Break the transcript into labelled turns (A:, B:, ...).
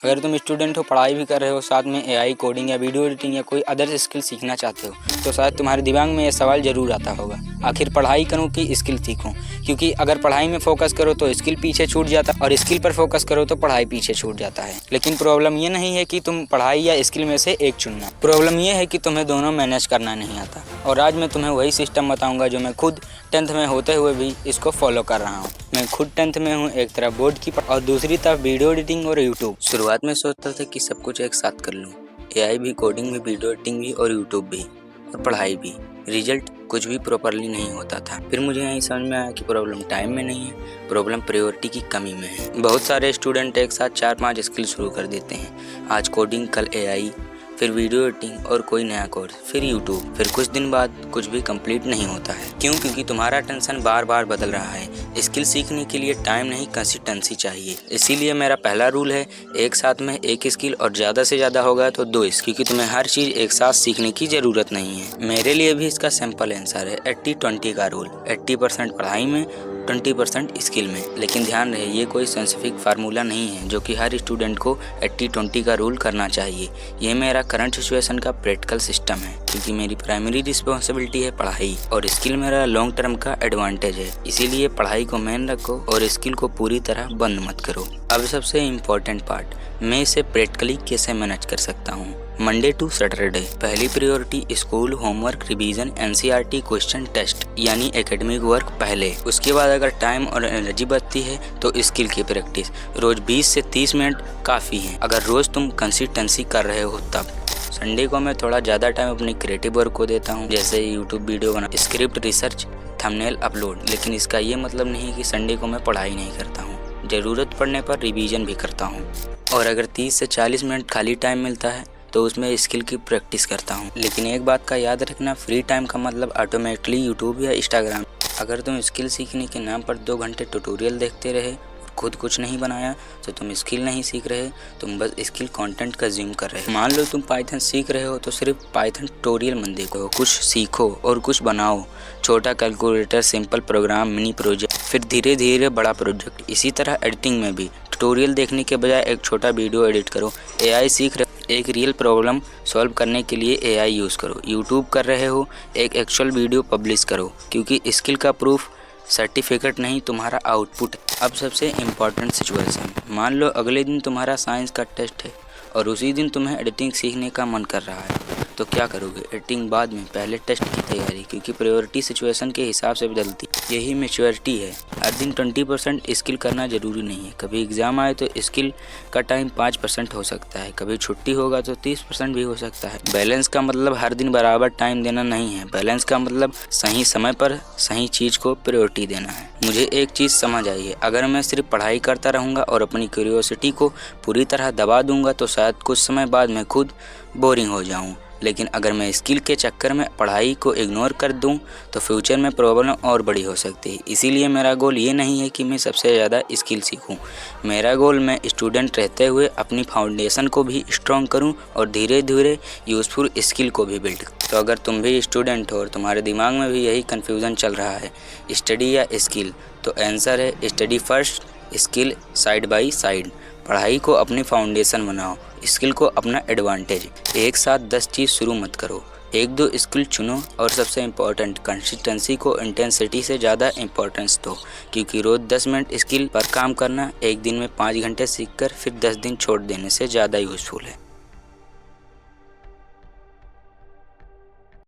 A: अगर तुम स्टूडेंट हो, पढ़ाई भी कर रहे हो, साथ में एआई, कोडिंग या वीडियो एडिटिंग या कोई अदर स्किल सीखना चाहते हो, तो शायद तुम्हारे दिमाग में ये सवाल ज़रूर आता होगा, आखिर पढ़ाई करूं कि स्किल सीखूं? क्योंकि अगर पढ़ाई में फोकस करो तो स्किल पीछे छूट जाता है और स्किल पर फोकस करो तो पढ़ाई पीछे छूट जाता है। लेकिन प्रॉब्लम ये नहीं है कि तुम पढ़ाई या स्किल में से एक चुनना, प्रॉब्लम ये है कि तुम्हें दोनों मैनेज करना नहीं आता। और आज मैं तुम्हें वही सिस्टम बताऊँगा जो मैं खुद 10th में होते हुए भी इसको फॉलो कर रहा हूँ। मैं खुद 10th में हूँ, एक तरफ बोर्ड की और दूसरी तरफ वीडियो एडिटिंग और यूट्यूब। शुरुआत में सोचता था कि सब कुछ एक साथ कर लूँ, एआई भी, कोडिंग भी, वीडियो एडिटिंग भी और यूट्यूब भी और पढ़ाई भी। रिजल्ट कुछ भी प्रॉपरली नहीं होता था। फिर मुझे यही समझ में आया कि प्रॉब्लम टाइम में नहीं है, प्रॉब्लम प्रायोरिटी की कमी में है। बहुत सारे स्टूडेंट एक साथ 4-5 स्किल शुरू कर देते हैं, आज कोडिंग, कल एआई, फिर वीडियो एडिटिंग और कोई नया कोर्स, फिर यूट्यूब। फिर कुछ दिन बाद कुछ भी कंप्लीट नहीं होता है। क्यों? क्योंकि तुम्हारा टेंशन बार बार बदल रहा है। स्किल सीखने के लिए टाइम नहीं, कंसिस्टेंसी चाहिए। इसीलिए मेरा पहला रूल है, एक साथ में एक स्किल और ज़्यादा से ज़्यादा होगा तो 2 स्किल, क्योंकि तुम्हें हर चीज़ एक साथ सीखने की ज़रूरत नहीं है। मेरे लिए भी इसका सिंपल आंसर है 80-20 का रूल। 80% पढ़ाई में, 20% स्किल में। लेकिन ध्यान रहे, ये कोई साइंटिफिक फार्मूला नहीं है जो कि हर स्टूडेंट को 80-20 का रूल करना चाहिए। ये मेरा करंट सिचुएशन का प्रैक्टिकल सिस्टम है, क्योंकि मेरी प्राइमरी रिस्पॉन्सिबिलिटी है पढ़ाई और स्किल मेरा लॉन्ग टर्म का एडवांटेज है। इसीलिए पढ़ाई को मेन रखो और स्किल को पूरी तरह बंद मत करो। अब सबसे इम्पोर्टेंट पार्ट, मैं इसे प्रैक्टिकली कैसे मैनेज कर सकता हूँ। मंडे टू सैटरडे, पहली priority school, homework, revision, NCERT, question, test यानी एकेडमिक वर्क पहले। उसके बाद अगर टाइम और एनर्जी बचती है तो स्किल की प्रैक्टिस। रोज 20 से 30 मिनट काफ़ी है, अगर रोज तुम कंसिस्टेंसी कर रहे हो तब। संडे को मैं थोड़ा ज़्यादा टाइम अपनी क्रिएटिव वर्क को देता हूँ, जैसे यूट्यूब वीडियो बना, स्क्रिप्ट रिसर्च, थंबनेल अपलोड। लेकिन इसका ये मतलब नहीं कि संडे को मैं पढ़ाई नहीं करता हूँ, ज़रूरत पड़ने पर रिवीजन भी करता हूँ। और अगर 30 से 40 मिनट खाली टाइम मिलता है तो उसमें स्किल की प्रैक्टिस करता हूँ। लेकिन एक बात का याद रखना, फ्री टाइम का मतलब ऑटोमेटिकली यूट्यूब या इंस्टाग्राम। अगर तुम स्किल सीखने के नाम पर 2 घंटे ट्यूटोरियल देखते रहे और खुद कुछ नहीं बनाया तो तुम स्किल नहीं सीख रहे, तुम बस स्किल कंटेंट कंज्यूम कर रहे हो। मान लो तुम पाइथन सीख रहे हो तो सिर्फ पाइथन ट्यूटोरियल मत देखो, कुछ सीखो और कुछ बनाओ। छोटा calculator, simple program, mini project, फिर धीरे धीरे बड़ा प्रोजेक्ट। इसी तरह एडिटिंग में भी ट्यूटोरियल देखने के बजाय एक छोटा वीडियो एडिट करो। एआई सीख रहे, एक रियल प्रॉब्लम सॉल्व करने के लिए एआई यूज़ करो। यूट्यूब कर रहे हो, एक एक्चुअल वीडियो पब्लिश करो, क्योंकि स्किल का प्रूफ सर्टिफिकेट नहीं, तुम्हारा आउटपुट। अब सबसे इम्पॉर्टेंट सिचुएशन, मान लो अगले दिन तुम्हारा साइंस का टेस्ट है और उसी दिन तुम्हें एडिटिंग सीखने का मन कर रहा है, तो क्या करोगे? एडिटिंग बाद में, पहले टेस्ट की तैयारी, क्योंकि प्रायोरिटी सिचुएशन के हिसाब से बदलती। यही मैच्योरिटी है। हर दिन 20% स्किल करना ज़रूरी नहीं है। कभी एग्ज़ाम आए तो स्किल का टाइम 5% हो सकता है, कभी छुट्टी होगा तो 30% भी हो सकता है। बैलेंस का मतलब हर दिन बराबर टाइम देना नहीं है, बैलेंस का मतलब सही समय पर सही चीज़ को प्रायोरिटी देना है। मुझे एक चीज़ समझ आई है, अगर मैं सिर्फ पढ़ाई करता रहूँगा और अपनी क्यूरियोसिटी को पूरी तरह दबा दूँगा तो शायद कुछ समय बाद मैं खुद बोरिंग हो जाऊँ। लेकिन अगर मैं स्किल के चक्कर में पढ़ाई को इग्नोर कर दूं तो फ्यूचर में प्रॉब्लम और बड़ी हो सकती है। इसीलिए मेरा गोल ये नहीं है कि मैं सबसे ज़्यादा स्किल सीखूं। मेरा गोल, मैं स्टूडेंट रहते हुए अपनी फाउंडेशन को भी स्ट्रॉन्ग करूं और धीरे धीरे यूज़फुल स्किल को भी बिल्ड। तो अगर तुम भी स्टूडेंट हो और तुम्हारे दिमाग में भी यही कन्फ्यूज़न चल रहा है, स्टडी या स्किल, तो आंसर है study first, skill side by side. पढ़ाई को अपनी फाउंडेशन बनाओ, स्किल को अपना एडवांटेज। एक साथ 10 चीज़ शुरू मत करो, 1-2 स्किल चुनो और सबसे इम्पोर्टेंट, कंसिस्टेंसी को इंटेंसिटी से ज़्यादा इम्पोर्टेंस दो, क्योंकि रोज़ 10 मिनट स्किल पर काम करना एक दिन में 5 घंटे सीखकर फिर 10 दिन छोड़ देने से ज़्यादा यूज़फुल है।